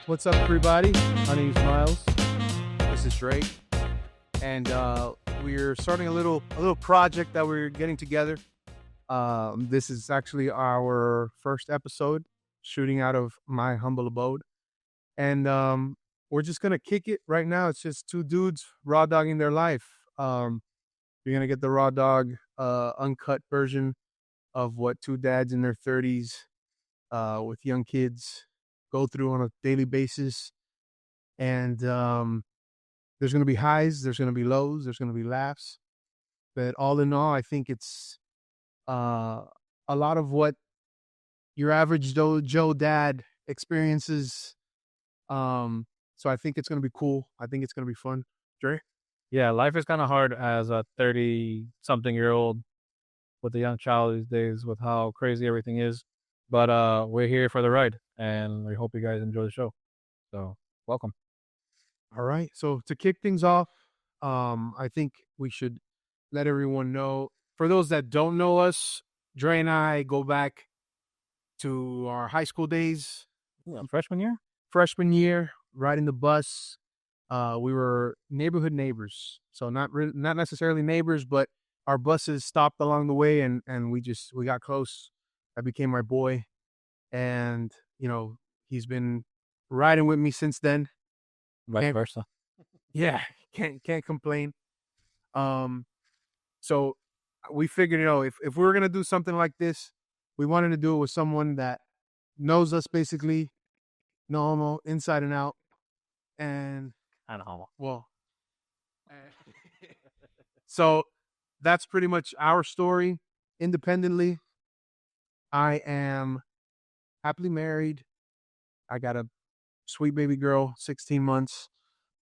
What's up, everybody? My name's Miles. This is Drake, and we're starting a little project that we're getting together. This is actually our first episode, shooting out of my humble abode, and we're just gonna kick it right now. It's just two dudes raw dogging their life. You're gonna get the raw dog, uncut version of what two dads in their 30s, with young kids, go through on a daily basis. And there's going to be highs, there's going to be lows, there's going to be laughs. But all in all, I think it's a lot of what your average Joe dad experiences. So I think it's going to be cool. I think it's going to be fun. Dre? Yeah, life is kind of hard as a 30-something-year-old with a young child these days with how crazy everything is. But we're here for the ride, and we hope you guys enjoy the show. So, welcome. All right. So to kick things off, I think we should let everyone know. For those that don't know us, Dre and I go back to our high school days. Freshman year? Freshman year, riding the bus. We were neighborhood neighbors, so not necessarily neighbors, but our buses stopped along the way, and we got close. I became my boy, and he's been riding with me since then. Vice versa. Yeah, can't complain. So we figured, if we were gonna do something like this, we wanted to do it with someone that knows us basically, know inside and out, and I know. well, so that's pretty much our story. Independently, I am happily married. I got a sweet baby girl, 16 months.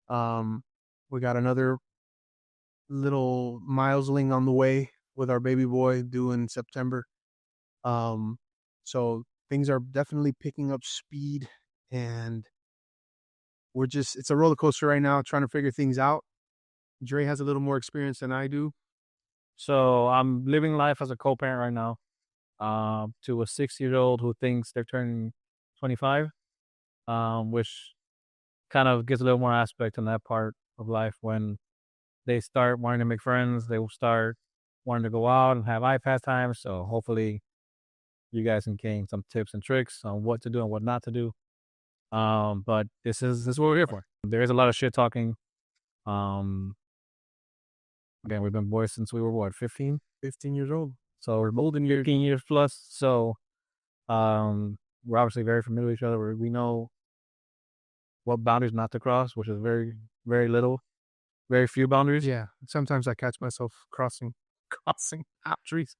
We got another little milesling on the way with our baby boy due in September. So things are definitely picking up speed, and it's a roller coaster right now, trying to figure things out. Dre has a little more experience than I do. So, I'm living life as a co-parent right now to a 6-year-old who thinks they're turning 25, which kind of gives a little more aspect in that part of life when they start wanting to make friends. They will start wanting to go out and have iPad time. So hopefully you guys can gain some tips and tricks on what to do and what not to do. But this is what we're here for. There is a lot of shit talking. Again, we've been boys since we were what, 15? 15 years old. So we're old in 15 years plus. So we're obviously very familiar with each other. We know what boundaries not to cross, which is very, very little. Very few boundaries. Yeah. Sometimes I catch myself crossing boundaries.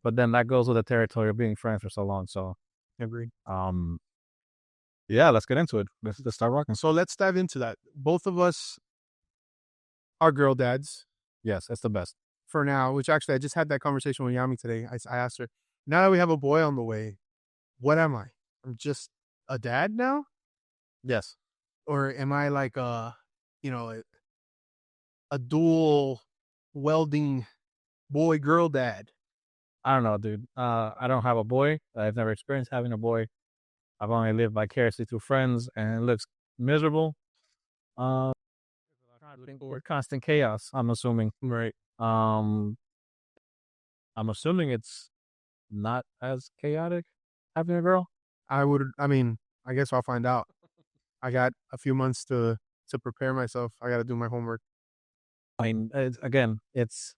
But then that goes with the territory of being friends for so long. So agreed. Yeah, let's get into it. Let's start rocking. So let's dive into that. Both of us are girl dads. Yes, that's the best. For now, which actually I just had that conversation with Yami today. I asked her, now that we have a boy on the way, what am I? I'm just a dad now? Yes. Or am I like a dual welding boy-girl dad? I don't know, dude. I don't have a boy. I've never experienced having a boy. I've only lived vicariously through friends, and it looks miserable. We're constant chaos, I'm assuming. Right. I'm assuming it's not as chaotic having a girl. I guess I'll find out. I got a few months to prepare myself. I got to do my homework. I mean, it's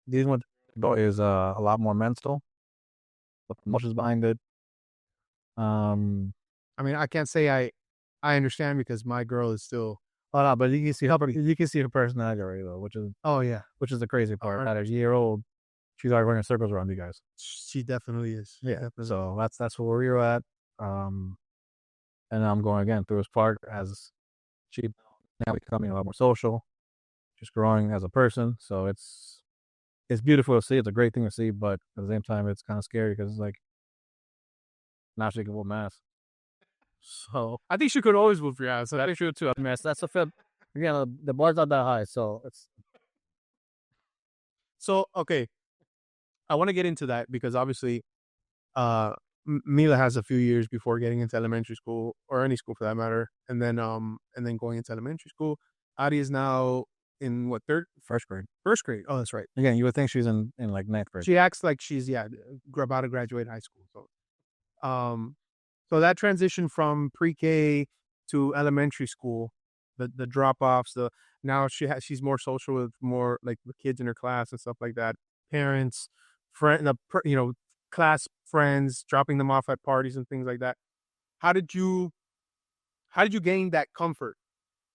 dealing with the boy is a lot more mental. The emotions behind it. I can't say I understand because my girl is still. Oh no, but you can see her personality already though, which is the crazy part. At a year old, she's already running circles around you guys. She definitely is. Yeah. Definitely. So that's where we're at. And I'm going again through this part as she now becoming a lot more social, just growing as a person. So it's beautiful to see. It's a great thing to see, but at the same time, it's kind of scary because it's like now she can whoop my ass. So I think she could always whoop your ass. I think she would too. I mean, that's a fit. Again, the bar's not that high, so it's. So okay, I want to get into that because obviously, Mila has a few years before getting into elementary school or any school for that matter, and then going into elementary school. Adi is now in what, third, First grade. first grade. Oh, that's right. Again, you would think she's in like ninth grade. She acts like she's, yeah, about to graduate high school. Um, so that transition from pre-K to elementary school, the drop offs, the now she's more social with more like the kids in her class and stuff like that. Parents, friend, class friends, dropping them off at parties and things like that. How did you how did you gain that comfort?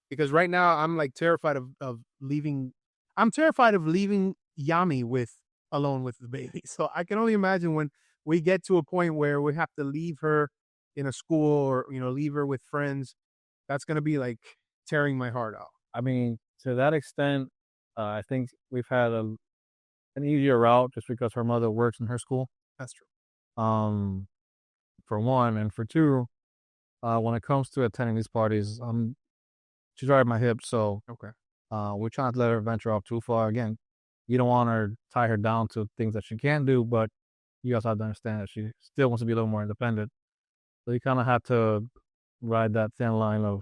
Because right now I'm like terrified of leaving. I'm terrified of leaving Yami with alone with the baby. So I can only imagine when we get to a point where we have to leave her in a school or leave her with friends. That's gonna be like tearing my heart out. I mean, to that extent, I think we've had an easier route just because her mother works in her school. That's true. Um, for one, and for two, when it comes to attending these parties, she's right at my hip, so Okay. we're trying to let her venture off too far. Again, you don't want to tie her down to things that she can't do, but you also have to understand that she still wants to be a little more independent. So you kind of have to ride that thin line of,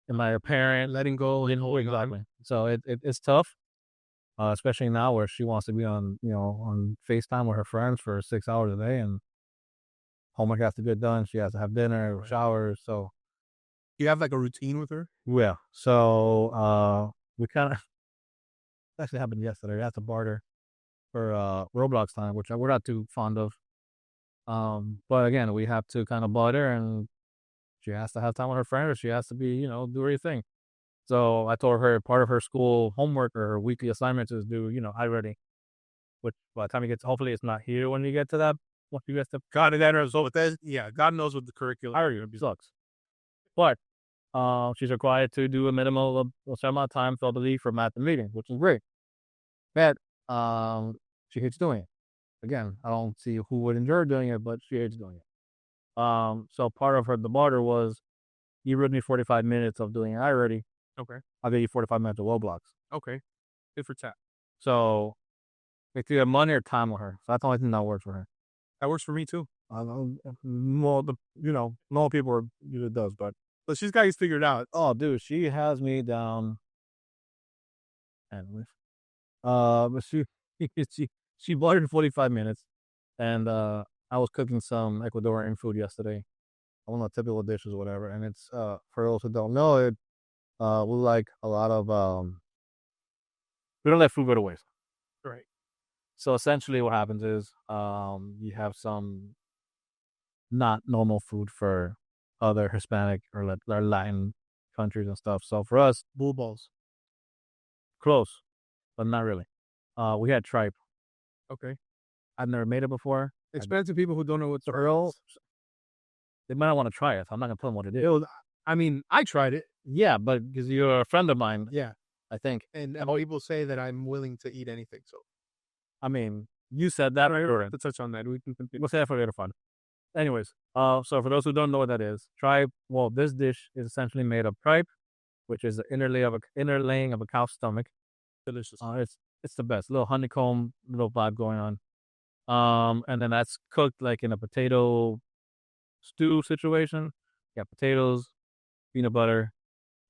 am I a parent? Letting go and holding on. Exactly. So it's tough, especially now where she wants to be on FaceTime with her friends for 6 hours a day, and homework has to get done. She has to have dinner, Right. showers. So You have like a routine with her? yeah. So we kind of actually happened yesterday. We had to barter for Roblox time, which we're not too fond of. But again, we have to kind of barter, and she has to have time with her friend, or she has to be, do her thing. So I told her part of her school homework or her weekly assignments is do, iReady, which by the time you get hopefully it's not here when you get to that. Once you get to God, that result with that, yeah, God knows what the curriculum. iReady sucks. But she's required to do a minimum of a certain amount of time throughout the week for math and reading, which is great. But she hates doing it. Again, I don't see who would enjoy doing it, but she hates doing it. So part of the barter was, you read me 45 minutes of doing iReady, Okay. I'll give you 45 minutes of Roblox. Okay. Good for tap. So it's either money or time with her. So that's the only thing that works for her. That works for me too. Well, no people it does, but She's got you figured out. oh, dude, she has me down. Anyways, but she bought it in 45 minutes, and I was cooking some Ecuadorian food yesterday. One of the typical dishes or whatever, and it's for those who don't know it, we like a lot of we don't let food go to waste. Right. So essentially, what happens is you have some not normal food for other Hispanic or Latin countries and stuff. So for us, Bull balls. close, but not really. We had tripe. Okay. I've never made it before. Explain to people who don't know what tripe Earl, is. they might not want to try it. So I'm not gonna tell them what it is. I mean, I tried it. Yeah, but because you're a friend of mine, Yeah. I think. And people say that I'm willing to eat anything. So I mean, you said that. to touch on that, we can continue. We'll say that for later fun. Anyways, so for those who don't know what that is, tripe. Well, this dish is essentially made of tripe, which is the inner laying of a cow's stomach. Delicious. It's the best. Little honeycomb, little vibe going on. And then that's cooked like in a potato stew situation. Yeah, potatoes, peanut butter.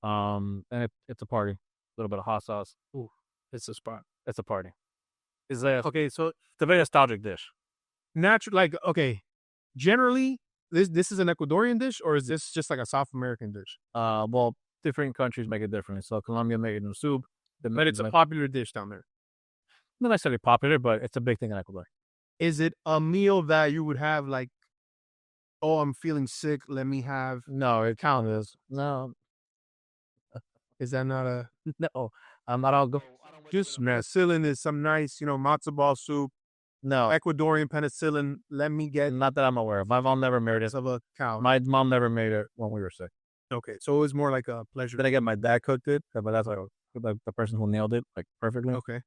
And it's a party. A little bit of hot sauce. Ooh, it's a spot. It's a party. It's a Okay, so it's a very nostalgic dish. natural, like, okay, generally, this is an Ecuadorian dish, or is this just like a South American dish? Well, different countries make it differently. So Colombia made it in soup. But it's a popular dish down there. Not necessarily popular, but it's a big thing in Ecuador. Is it a meal that you would have like, oh, I'm feeling sick, let me have? No, it counts as no, Is that not a no. I'm not all go. just penicillin is some nice, matzo ball soup, No, Ecuadorian penicillin. Let me get not that I'm aware of. My mom never made it. of a cow. My mom never made it when we were sick. Okay, so it was more like a pleasure. Then again, my dad cooked it, but that's like the person who nailed it like perfectly. Okay.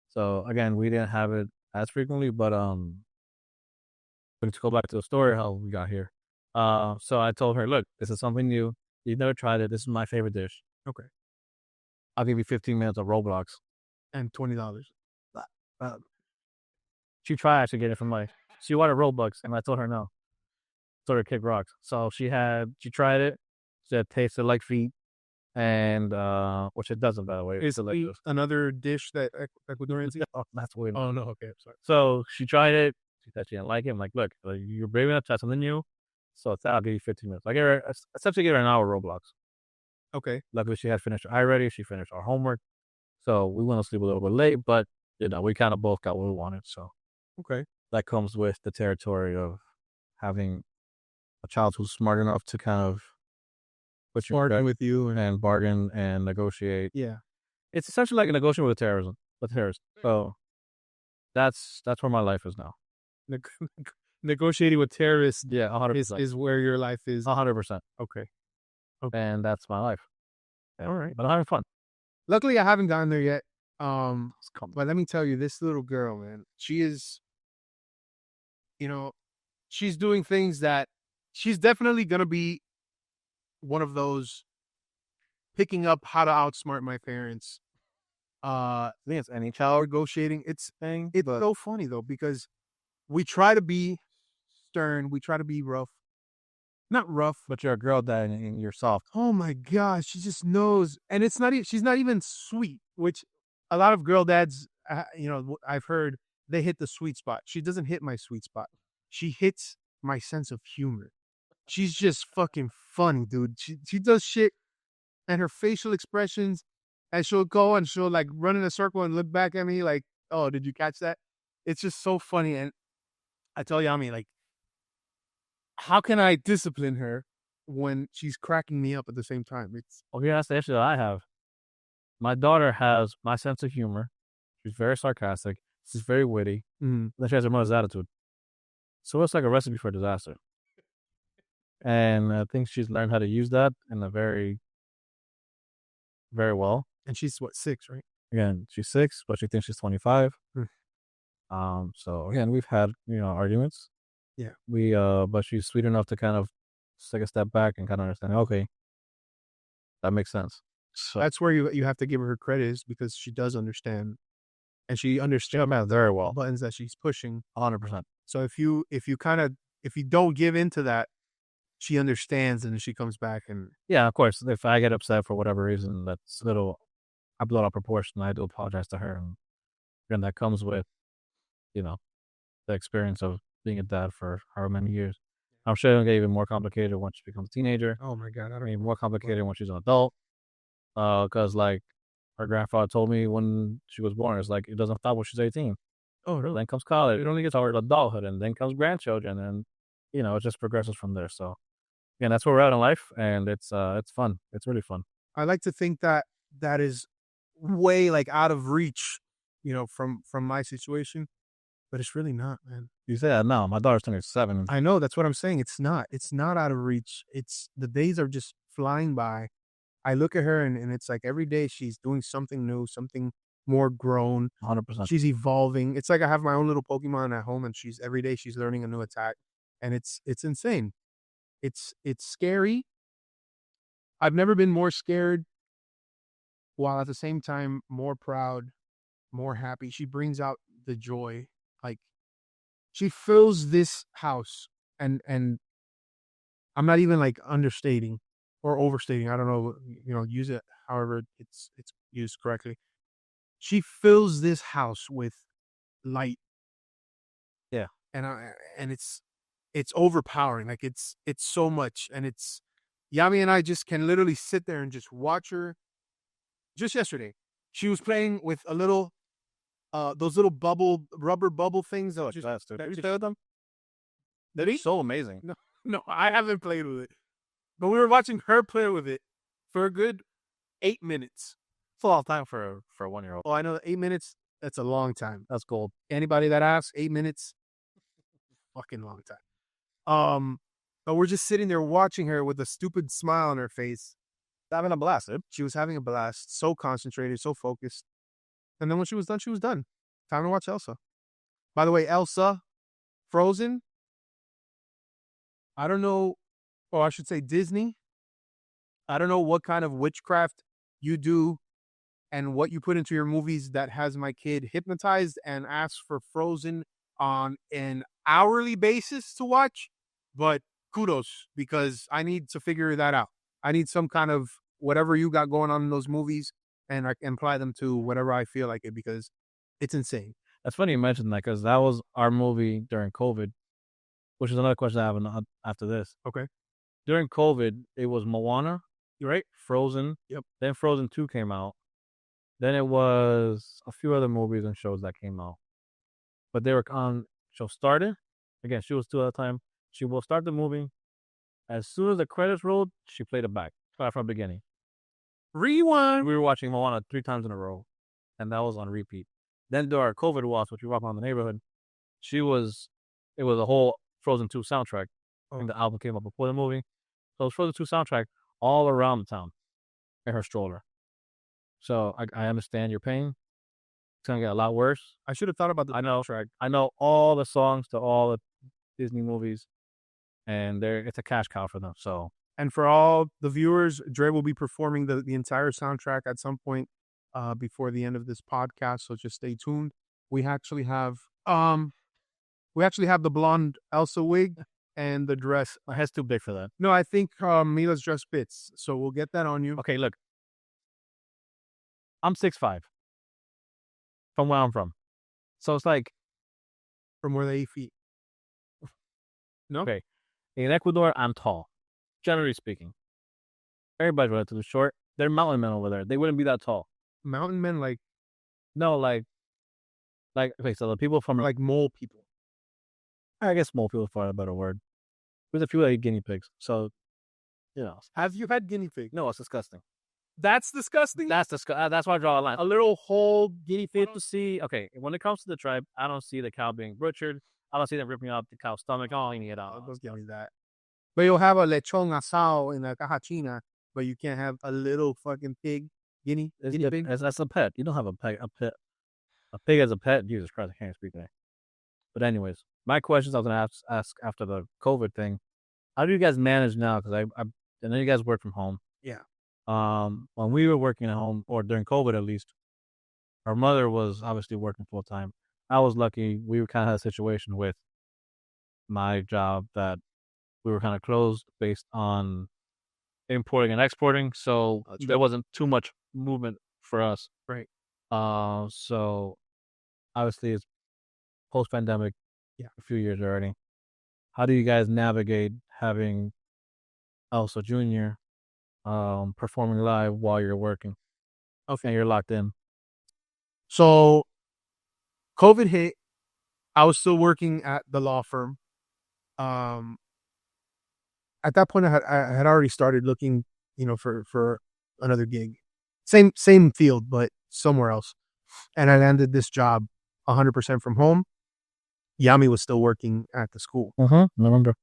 So again, we didn't have it as frequently, but to go back to the story how we got here. So I told her, look, this is something new. You've never tried it. This is my favorite dish. Okay. I'll give you 15 minutes of Roblox. And $20. She tried to get it from my She wanted Robux, and I told her no. Told her to kick rocks. So she tried it. She said it tasted like feet, and which it doesn't, by the way. It's Is feet delicious. another dish that Ecuadorians eat? Oh, that's weird. Oh no, okay, I'm sorry. So she tried it. She said she didn't like it. I'm like, look, you're brave enough to try something new. So it's, I'll give you 15 minutes. I gave her, essentially gave her an hour Roblox. Okay. Luckily, she had finished her iReady. She finished our homework. So we went to sleep a little bit late, but we kind of both got what we wanted. So Okay. that comes with the territory of having a child who's smart enough to kind of put you Bargain with you and bargain and negotiate. yeah. It's essentially like a negotiation with terrorism. So that's where my life is now. Neg- Negotiating with terrorists Yeah, 100%. is where your life is. 100%. Okay. And that's my life. All right. But I'm having fun. Luckily, I haven't gotten there yet. But let me tell you, this little girl, man, she is, she's doing things that she's definitely gonna be one of those picking up how to outsmart my parents. I think it's any child Negotiating. It's thing. so funny though, because we try to be stern, we try to be rough. Not rough. But you're a girl dad and you're soft. Oh my gosh, she just knows, and it's not. She's not even sweet, which a lot of girl dads, I've heard they hit the sweet spot. She doesn't hit my sweet spot. She hits my sense of humor. She's just fucking funny, dude. She does shit, and her facial expressions, and she'll go and she'll like run in a circle and look back at me like, "Oh, did you catch that?" It's just so funny, and I tell you, I mean, like, how can I discipline her when she's cracking me up at the same time? It's Yeah, that's the issue that I have. My daughter has my sense of humor. She's very sarcastic. She's very witty. Then she has her mother's attitude. So it's like a recipe for disaster. And I think she's learned how to use that in a very, very well. and she's what, 6, right? Again, she's 6, but she thinks she's 25. So again, we've had arguments. Yeah. But she's sweet enough to kind of take a step back and kind of understand. Okay, that makes sense. So That's where you have to give her credit, is because she does understand, and she understands very well, buttons that she's pushing. 100%. So if you don't give into that, she understands, and then she comes back and Yeah, of course. If I get upset for whatever reason, that's a little, I blow out of proportion. I do apologize to her, and that comes with, the experience of being a dad for however many years. I'm sure it'll get even more complicated once she becomes a teenager. oh my god, I don't Even more complicated when she's an adult. Because like her grandfather told me when she was born, it's like it doesn't stop when she's 18. Oh really? Then comes college. It only gets toward adulthood, and then comes grandchildren, and it just progresses from there. So, again, that's where we're at in life, and it's fun. It's really fun. I like to think that that is way like out of reach, from my situation, but it's really not, man. You say that now. My daughter's turning 7. I know, that's what I'm saying. It's not. It's not out of reach. It's the days are just flying by. I look at her and it's like every day she's doing something new, something more grown. 100%. She's evolving. It's like I have my own little Pokemon at home, and every day she's learning a new attack, and it's insane. It's scary. I've never been more scared, while at the same time more proud, more happy. She brings out the joy. Like, she fills this house, and I'm not even like understating or overstating. I don't know, use it however it's used correctly. She fills this house with light. Yeah. And it's overpowering. Like, it's so much, and it's Yami and I just can literally sit there and just watch her. Just yesterday, she was playing with a little those little rubber bubble things. Oh, Just, that's dude. that You just- play with them? Did he? So amazing. No, I haven't played with it. But we were watching her play with it for a good 8 minutes. It's a long time for a 1-year-old. Oh, I know, 8 minutes, that's a long time. That's gold. Anybody that asks, 8 minutes, fucking long time. But we're just sitting there watching her with a stupid smile on her face. Having a blast, dude. She was having a blast, so concentrated, so focused. And then when she was done, she was done. Time to watch Elsa. By the way, Elsa, Frozen, I don't know, or I should say Disney. I don't know what kind of witchcraft you do and what you put into your movies that has my kid hypnotized and asked for Frozen on an hourly basis to watch, but kudos because I need to figure that out. I need some kind of whatever you got going on in those movies, and I can apply them to whatever I feel like it because it's insane. That's funny you mentioned that because that was our movie during COVID, which is another question I have after this. Okay. During COVID, it was Moana, You right? Frozen. Yep. Then Frozen 2 came out. Then it was a few other movies and shows that came out. But they were on, show started. Again, she was 2 at a time. She will start the movie. As soon as the credits rolled, she played it back. Start from the beginning. Rewind. We were watching Moana 3 times in a row. And that was on repeat. Then during our COVID watch, which we walked around the neighborhood, it was a whole Frozen 2 soundtrack. I think the album came up before the movie. So it was Frozen 2 soundtrack all around the town in her stroller. So I understand your pain. It's gonna get a lot worse. I should have thought about the soundtrack. I know all the songs to all the Disney movies, and it's a cash cow for them. So, and for all the viewers, Dre will be performing the entire soundtrack at some point before the end of this podcast. So just stay tuned. We actually have the blonde Elsa wig and the dress. my head's too big for that. No, I think Mila's dress fits. So we'll get that on you. Okay, look, I'm 6'5" from where I'm from, so it's like From where they 8 feet. No. Okay. In Ecuador, I'm tall, generally speaking. Everybody's relatively short. They're mountain men over there. They wouldn't be that tall. Mountain men like No, like okay. So the people from like mole people. I guess small people for a better word. There's a few like guinea pigs. So, Have you had guinea pig? no, it's disgusting. That's disgusting. That's that's why I draw a line. A little whole guinea pig. To see, okay, when it comes to the tribe, I don't see the cow being butchered. I don't see them ripping out the cow's stomach. I don't eat it out. Don't give me that. But you'll have a lechon asado in a caja china, but you can't have a little fucking pig, guinea pig. That's a pet. You don't have a pet. A pig as a pet. Jesus Christ, I can't speak today. But anyways, my questions I was gonna ask after the COVID thing. How do you guys manage now? Because I know you guys work from home. Yeah. When we were working at home, or during COVID at least, our mother was obviously working full time. I was lucky. We were kind of had a situation with my job that we were kind of closed based on importing and exporting, so there wasn't too much movement for us. Right. So obviously it's post pandemic. Yeah. A few years already. How do you guys navigate having Elsa Jr. Performing live while you're working? Okay. And you're locked in. So COVID hit. I was still working at the law firm. At that point, I had already started looking, for another gig, same field, but somewhere else. And I landed this job 100% from home. Yami was still working at the school. I remember.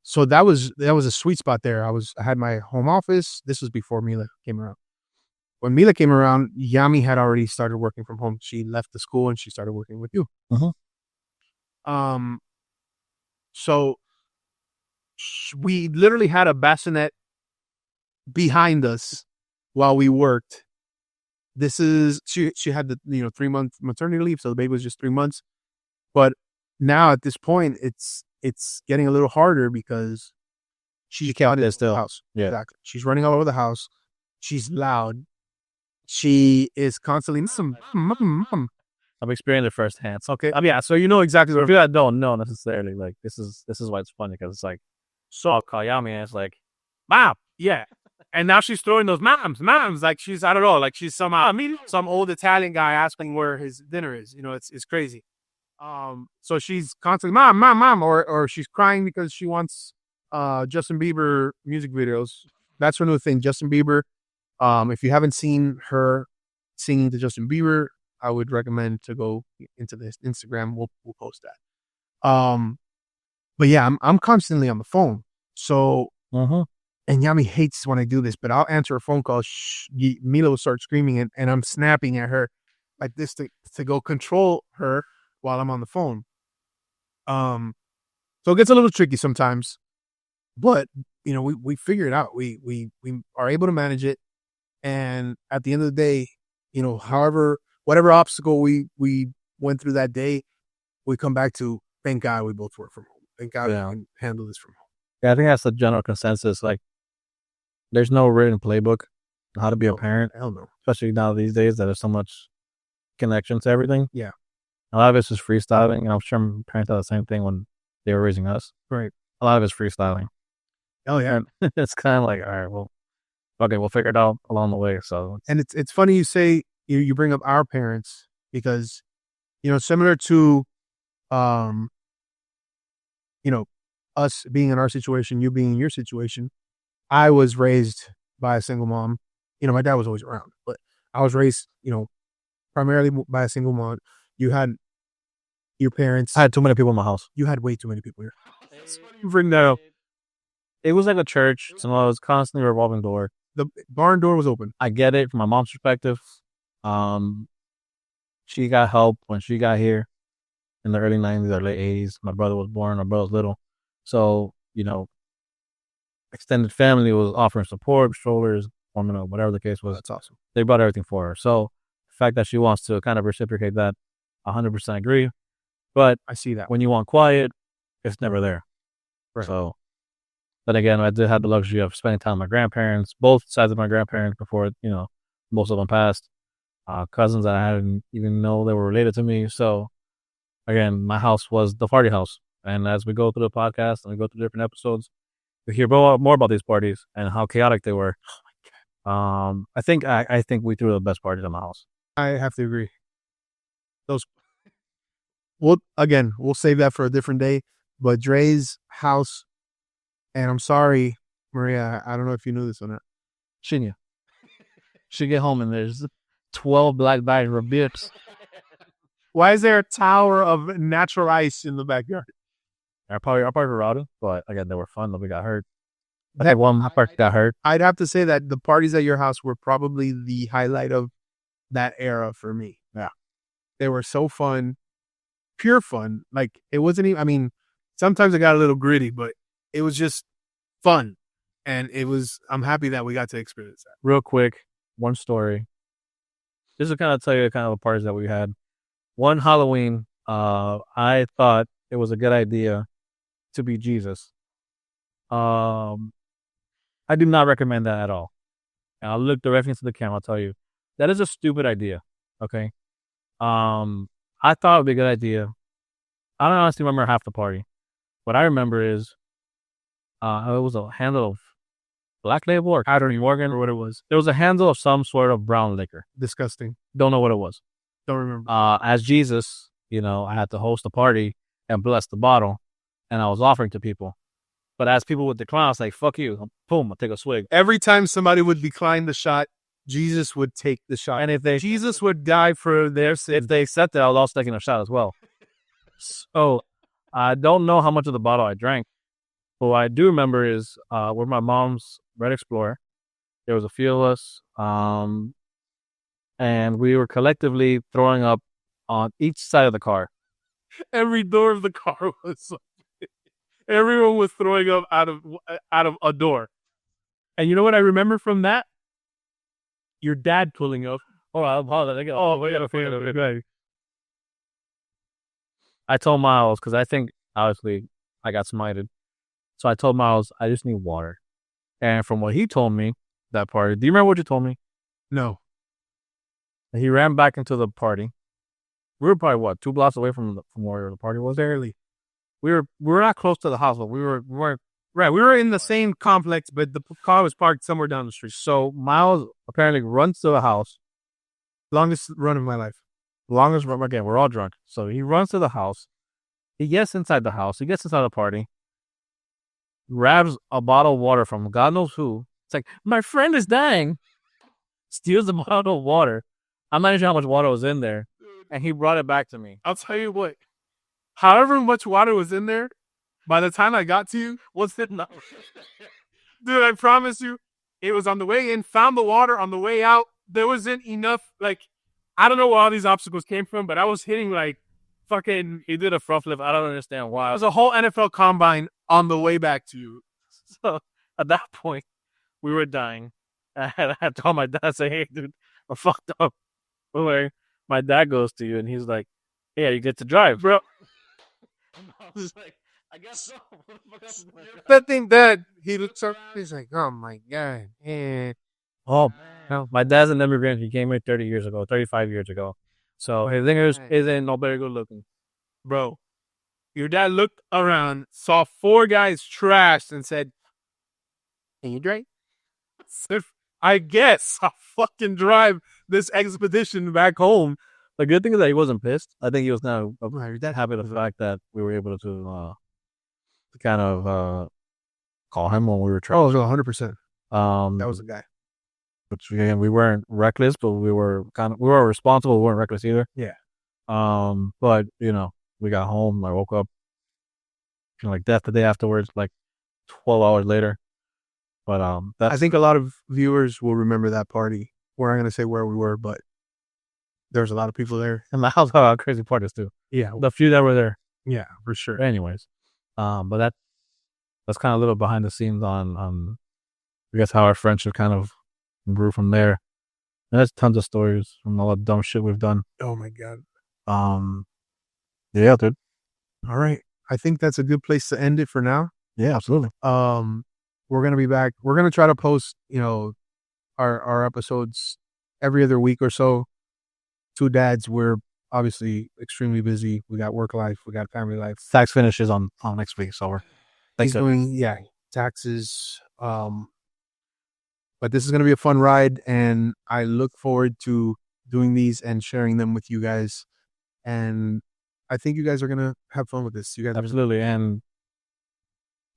So that was a sweet spot there. I had my home office. This was before Mila came around. When Mila came around, Yami had already started working from home. She left the school and she started working with you. So we literally had a bassinet behind us while we worked. This is she had the 3-month maternity leave, so the baby was just 3 months. But now at this point, it's getting a little harder because she can't get still. House. Yeah, exactly. She's running all over the house. She's loud. She is constantly. I've experienced it firsthand. Okay. Yeah. So you know exactly what. For people that don't know necessarily, like this is why it's funny because it's like, so I'll call Yami and it's like, Mom. Yeah. And now she's throwing those moms, like she's, I don't know, like she's some old Italian guy asking where his dinner is. It's crazy. So she's constantly mom, or she's crying because she wants Justin Bieber music videos. That's her new thing, Justin Bieber. If you haven't seen her singing to Justin Bieber, I would recommend to go into this Instagram. We'll post that. But yeah, I'm constantly on the phone. So and Yami hates when I do this, but I'll answer a phone call. Mila will start screaming and I'm snapping at her like this to go control her while I'm on the phone. So it gets a little tricky sometimes, but we figure it out. We are able to manage it. And at the end of the day, whatever obstacle we went through that day, we come back to, thank God we both work from home. Thank God we can handle this from home. Yeah, I think that's the general consensus. Like, there's no written playbook on how to be a parent, Hell no. especially now these days that there's so much connection to everything. Yeah. A lot of it's just freestyling, and I'm sure my parents had the same thing when they were raising us. Right. A lot of it's freestyling. Oh yeah. And it's kind of like, all right, well, okay, we'll figure it out along the way. So, And it's funny you say you bring up our parents because, similar to, us being in our situation, you being in your situation, I was raised by a single mom. My dad was always around, but I was raised, primarily by a single mom. You had your parents. I had too many people in my house. You had way too many people here. You bring that up. It was like a church, so it was constantly a revolving door. The barn door was open. I get it from my mom's perspective. She got help when she got here in the early 90s or late 80s. My brother was born, my brother was little. So, extended family was offering support, strollers, whatever the case was. That's awesome. They brought everything for her. So, the fact that she wants to kind of reciprocate that, 100% agree. But I see that. when you want quiet, it's never there. Right. So, then again, I did have the luxury of spending time with my grandparents, both sides of my grandparents before, most of them passed. Cousins that I didn't even know they were related to me. So, again, my house was the party house. And as we go through the podcast and we go through different episodes, we hear more about these parties and how chaotic they were. I think we threw the best parties in my house. I have to agree. We'll save that for a different day. But Dre's house, and I'm sorry, Maria, I don't know if you knew this or not. Shouldn't you? Should get home and there's 12 black bags of bits. Why is there a tower of natural ice in the backyard? Our party were routed, but again, they were fun. Nobody got hurt. I think one part got hurt. I'd have to say that the parties at your house were probably the highlight of that era for me. Yeah. They were so fun, pure fun. Like, it wasn't even, sometimes it got a little gritty, but it was just fun. And I'm happy that we got to experience that. Real quick, one story. This will kind of tell you the kind of parties that we had. One Halloween, I thought it was a good idea to be Jesus. I do not recommend that at all. And I'll look directly into the camera. I'll tell you that is a stupid idea. Okay. I thought it would be a good idea. I don't honestly remember half the party. What I remember is, it was a handle of Black Label or Catherine Morgan or what it was. There was a handle of some sort of brown liquor. Disgusting. Don't know what it was. Don't remember. As Jesus, I had to host a party and bless the bottle, and I was offering to people. But as people would decline, I was like, fuck you. Boom, I'll take a swig. Every time somebody would decline the shot, Jesus would take the shot. And if Jesus would die for their sin. If they accepted, I was also taking a shot as well. So I don't know how much of the bottle I drank. But what I do remember is with my mom's Red Explorer, there was a few of us, and we were collectively throwing up on each side of the car. Every door of the car was... Everyone was throwing up out of a door. And you know what I remember from that? Your dad pulling up. I told Miles, because I think, obviously, I got smited. So I told Miles, I just need water. And from what he told me, that party, do you remember what you told me? No. He ran back into the party. We were probably, 2 blocks away from where the party was? Barely. We were not close to the house, but we weren't. Right, we were in the same complex, but the car was parked somewhere down the street. So Miles apparently runs to the house. Longest run of my life. Longest run, again, we're all drunk. So he runs to the house. He gets inside the house. He gets inside the party. Grabs a bottle of water from God knows who. It's like, my friend is dying. Steals the bottle of water. I'm not even sure how much water was in there. And he brought it back to me. I'll tell you what. However much water was in there, by the time I got to you, what's it not? Dude, I promise you, it was on the way in, found the water on the way out. There wasn't enough, I don't know where all these obstacles came from, but I was hitting fucking... He did a front flip. I don't understand why. It was a whole NFL combine on the way back to you. So at that point, we were dying. I had told my dad, I said, hey, dude, I'm fucked up. My dad goes to you and he's like, yeah, you get to drive, bro. I was like, I guess so. What the fuck else is gonna happen? Expecting that, he looks up. He's like, "Oh my god!" And Oh, no, my dad's an immigrant. He came here 30 years ago, 35 years ago. So his English isn't no very good looking. bro, your dad looked around, saw 4 guys trashed, and said, "Can you drive?" Said, I guess I'll fucking drive this expedition back home. The good thing is that he wasn't pissed. I think he was kind of Your dad happy with the fact that we were able to kind of call him when we were trying. Oh, 100%. Um, That was the guy. which again, we weren't reckless, but we were responsible. We weren't reckless either. Yeah. But you know, we got home. I woke up feeling like death the day afterwards, like 12 hours later. But I think a lot of viewers will remember that party. We're not going to say where we were, but there's a lot of people there. and the how crazy part is too. Yeah. The few that were there. Yeah, for sure. Anyways, but that's kind of a little behind the scenes on I guess how our friendship kind of grew from there. And there's tons of stories from all the dumb shit we've done. Oh my God. Yeah, dude. All right. I think that's a good place to end it for now. Yeah, absolutely. We're going to be back. We're going to try to post, our episodes every other week or so. 2 dads, we're obviously extremely busy. We got work life, we got family life. Tax finishes on next week, so we're He's doing taxes. But this is going to be a fun ride, and I look forward to doing these and sharing them with you guys. And I think you guys are going to have fun with this. You guys, absolutely. And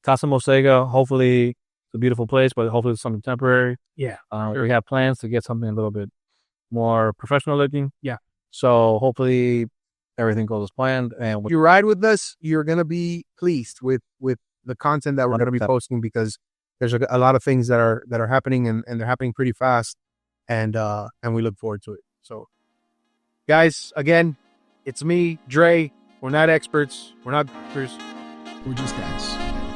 Casa Mosega, hopefully it's a beautiful place, but hopefully it's something temporary. Yeah. We have plans to get something a little bit more professional looking. Yeah. So hopefully everything goes as planned. And if you ride with us, you're going to be pleased with the content that we're going to be posting, because there's a lot of things that are happening, and they're happening pretty fast, and we look forward to it. So guys, again, it's me, Dre. We're not experts. We're not doctors. We're just guys.